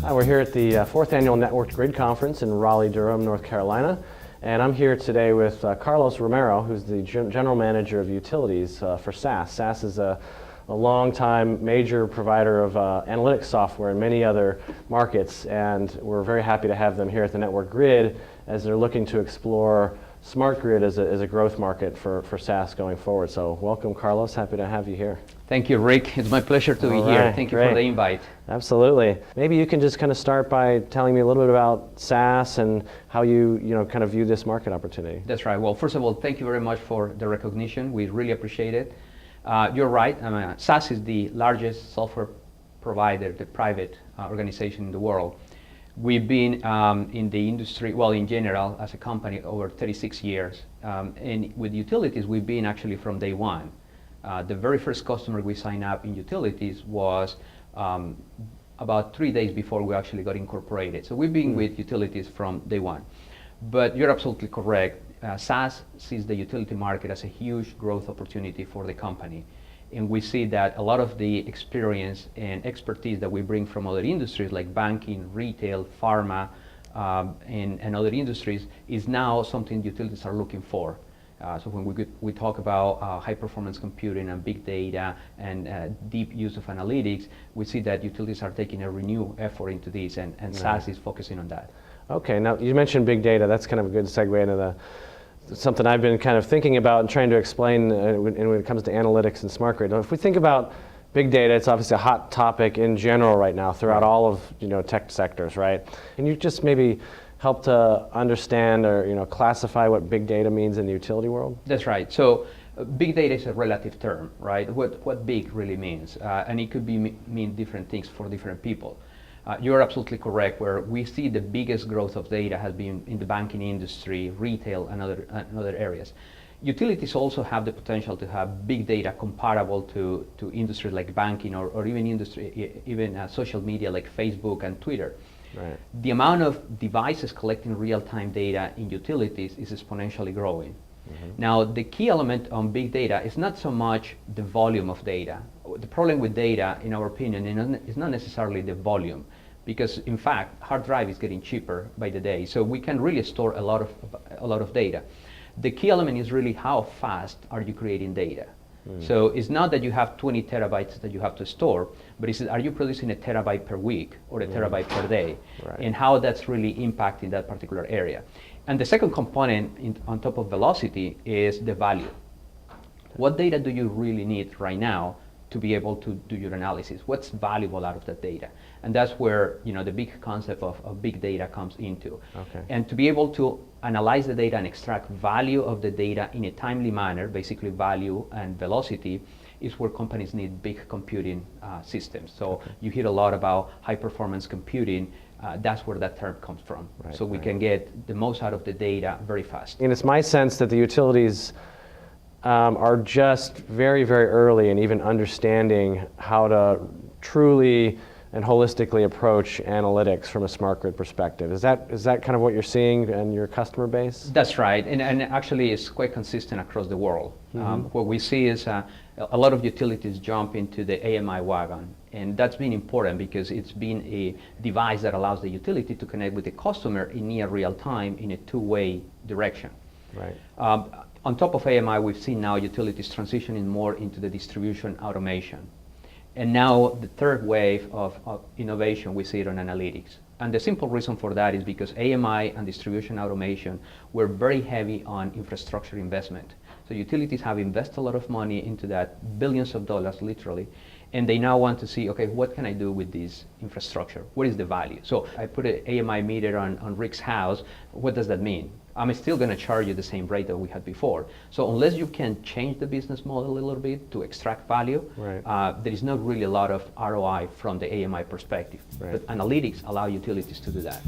Hi, we're here at the fourth annual Networked Grid Conference in Raleigh-Durham, North Carolina. And I'm here today with Carlos Romero, who's the General Manager of Utilities for SAS. SAS is a long-time major provider of analytics software in many other markets, and we're very happy to have them here at the Networked Grid as they're looking to explore smart grid as a growth market for SAS going forward. So welcome, Carlos. Happy to have you here. Thank you, Rick. It's my pleasure to be here. Thank you for the invite. Absolutely. Maybe you can just kind of start by telling me a little bit about SAS and how you kind of view this market opportunity. That's right. Well, first of all, thank you very much for the recognition. We really appreciate it. You're right. SAS is the largest software provider, the private organization in the world. We've been in the industry, well, in general, as a company, over 36 years. And with utilities, we've been actually from day one. The very first customer we signed up in utilities was about 3 days before we actually got incorporated. So we've been with utilities from day one. But you're absolutely correct. SAS sees the utility market as a huge growth opportunity for the company. And we see that a lot of the experience and expertise that we bring from other industries like banking, retail, pharma, and other industries is now something utilities are looking for. So when we talk about high-performance computing and big data and deep use of analytics, we see that utilities are taking a renewed effort into this, and SAS is focusing on that. Okay, now you mentioned big data. That's kind of a good segue into something I've been kind of thinking about and trying to explain when it comes to analytics and smart grid. Now, if we think about big data, it's obviously a hot topic in general right now throughout all of tech sectors, right? Can you just maybe help to understand or classify what big data means in the utility world? That's right. So big data is a relative term, right? What big really means, and it could mean different things for different people. You're absolutely correct. Where we see the biggest growth of data has been in the banking industry, retail, and other areas. Utilities also have the potential to have big data comparable to industries like banking or even social media like Facebook and Twitter. Right. The amount of devices collecting real-time data in utilities is exponentially growing. Now, the key element on big data is not so much the volume of data. The problem with data, in our opinion, is not necessarily the volume, because in fact, hard drive is getting cheaper by the day, so we can really store a lot of data. The key element is really how fast are you creating data. So it's not that you have 20 terabytes that you have to store, but it's are you producing a terabyte per week or a terabyte per day, and how that's really impacting that particular area. And the second component on top of velocity is the value. What data do you really need right now to be able to do your analysis? What's valuable out of that data? And that's where the big concept of big data comes into. Okay. And to be able to analyze the data and extract value of the data in a timely manner, basically value and velocity, is where companies need big computing systems. So you hear a lot about high-performance computing. That's where that term comes from. Right, so we can get the most out of the data very fast. And it's my sense that the utilities are just very, very early in even understanding how to truly and holistically approach analytics from a smart grid perspective. Is that kind of what you're seeing in your customer base? That's right, and actually it's quite consistent across the world. What we see is a lot of utilities jump into the AMI wagon, and that's been important because it's been a device that allows the utility to connect with the customer in near real time in a two-way direction. Right. On top of AMI, we've seen now utilities transitioning more into the distribution automation. And now the third wave of innovation, we see it on analytics. And the simple reason for that is because AMI and distribution automation were very heavy on infrastructure investment. So utilities have invested a lot of money into that, billions of dollars literally, and they now want to see, okay, what can I do with this infrastructure? What is the value? So I put an AMI meter on Rick's house. What does that mean? I'm still going to charge you the same rate that we had before. So unless you can change the business model a little bit to extract value, there is not really a lot of ROI from the AMI perspective. But analytics allow utilities to do that.